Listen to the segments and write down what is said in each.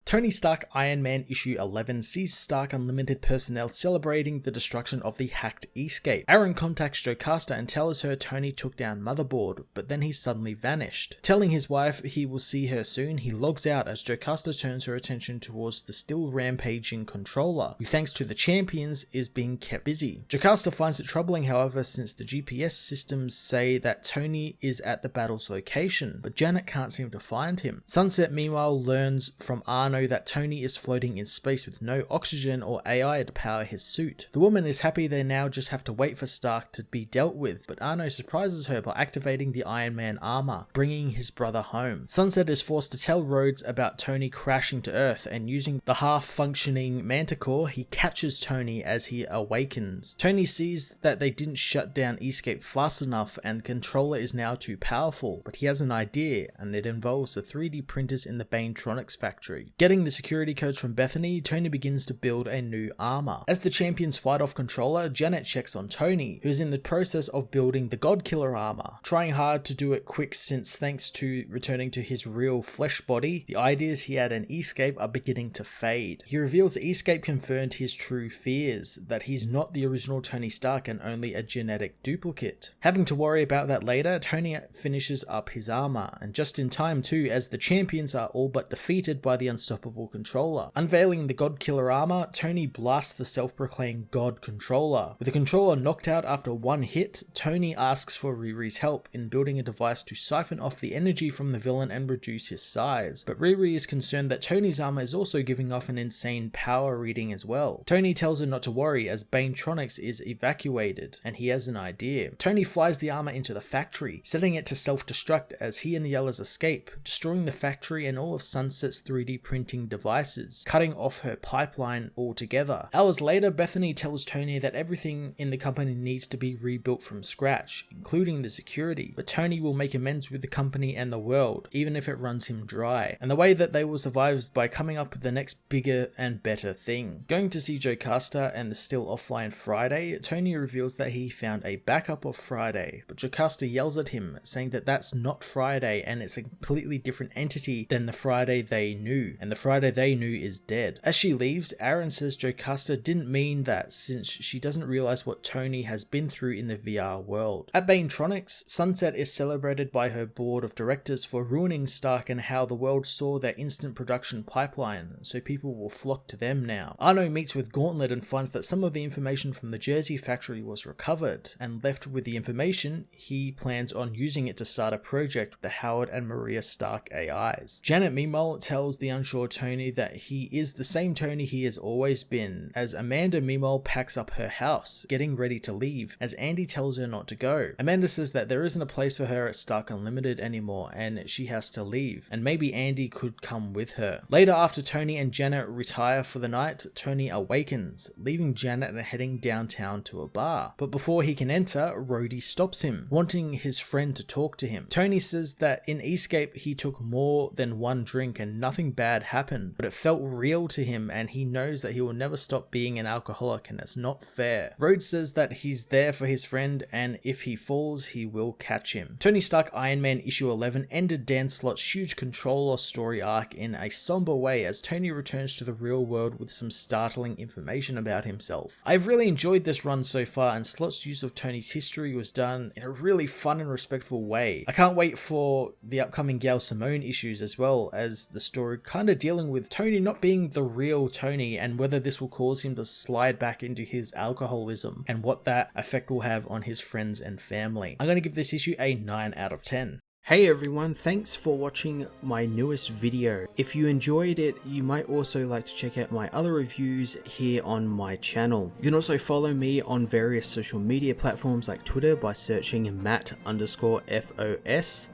Tony Stark Iron Man issue 11 sees Stark Unlimited personnel celebrating the destruction of the hacked Escape. Aaron contacts Jocasta and tells her Tony took down Motherboard, but then he suddenly vanished. Telling his wife he will see her soon, he logs out as Jocasta turns her attention towards the still rampaging Controller, who thanks to the champions is being kept busy. Jocasta finds it troubling, however, since the GPS systems say that Tony is at the battle's location, but Janet can't seem to find him. Sunset meanwhile learns from Arno that Tony is floating in space with no oxygen or AI to power his suit. The woman is happy they now just have to wait for Stark to be dealt with, but Arno surprises her by activating the Iron Man armor, bringing his brother home. Sunset is forced to tell Rhodes about Tony crashing to Earth, and using the half-functioning Manticore, he catches Tony as he awakens. Tony sees that they didn't shut down Escape fast enough and the Controller is now too powerful, but he has an idea, and it involves the 3D printers in the Banetronics factory. Getting the security codes from Bethany, Tony begins to build a new armor. As the champions fight off Controller, Janet checks on Tony, who is in the process of building the Godkiller armor, trying hard to do it quick since thanks to returning to his real flesh body, the ideas he had in Escape are beginning to fade. He reveals that Escape confirmed his true fears, that he's not the original Tony Stark and only a genetic duplicate. Having to worry about that later, Tony finishes up his armor, and just in time too, as the champions are all but defeated by the unstoppable Controller. Unveiling the Godkiller armor, Tony blasts the self-proclaimed God Controller. With the Controller knocked out after one hit, Tony asks for Riri's help in building a device to siphon off the energy from the villain and reduce his size, but Riri is concerned that Tony's armor is also giving off an insane power reading as well. Tony tells her not to worry as Banetronics is evacuated, and he has an idea. Tony flies the armor into the factory, setting it to self-destruct as he and the others escape, destroying the factory and all of Sunset's 3D printing devices, cutting off her pipeline altogether. Hours later, Bethany tells Tony that everything in the company needs to be rebuilt from scratch, including the security, but Tony will make amends with the company and the world, even if it runs him dry, and the way that they will survive is by coming up with the next bigger and better thing. Going to see Jocasta and the still offline Friday, Tony reveals that he found a backup of Friday, but Jocasta yells at him, saying that that's not Friday and it's a completely different entity than the Friday they knew, and the Friday they knew is dead. As she leaves, Aaron says Jocasta didn't mean that since she doesn't realize what Tony has been through in the VR world. At Banetronics, Sunset is celebrated by her board of directors for ruining Stark and how the world saw their instant production pipeline, so people will flock to them now. Arno meets with Gauntlet and finds that some of the information from the Jersey factory was recovered, and left with the information, he plans on using it to start a project with the Howard and Maria Stark AIs. Janet meanwhile tells the unsure Tony that he is the same Tony he has always been, as Amanda meanwhile packs up her house, getting ready to leave, as Andy tells her not to go. Amanda says that there isn't a place for her at Stark Unlimited anymore, and she has to leave, and maybe Andy could come with her. Later, after Tony and Janet retire for the night, Tony awakens, leaving Janet and heading downtown to a bar. But before he can enter, Rhodey stops him, wanting his friend to talk to him. Tony says that in Escape he took more than one drink and nothing bad happened, but it felt real to him and he knows that he will never stop being an alcoholic and it's not fair. Rhodes says that he's there for his friend and if he falls, he will catch him. Tony Stark Iron Man issue 11 ended Dan Slott's huge Controller story arc in a somber way as Tony returns to the real world with some startling information about himself. I've really enjoyed this run so far and Slott's use of Tony's history was done in a really fun and respectful way. I can't wait for the upcoming Gail Simone issues as well as the story kind of dealing with Tony not being the real Tony and whether this will cause him to slide back into his alcoholism and what that effect will have on his friends and family. I'm going to give this issue a 9 out of 10. Hey everyone, thanks for watching my newest video. If you enjoyed it, you might also like to check out my other reviews here on my channel. You can also follow me on various social media platforms like Twitter by searching Matt_FOS,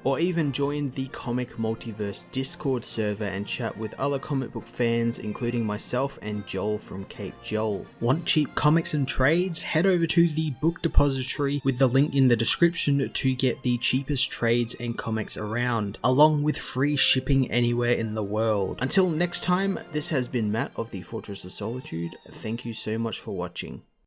or even join the Comic Multiverse Discord server and chat with other comic book fans including myself and Joel from Cape Joel. Want cheap comics and trades? Head over to the book depository with the link in the description to get the cheapest trades and comics around, along with free shipping anywhere in the world. Until next time, this has been Matt of the Fortress of Solitude. Thank you so much for watching.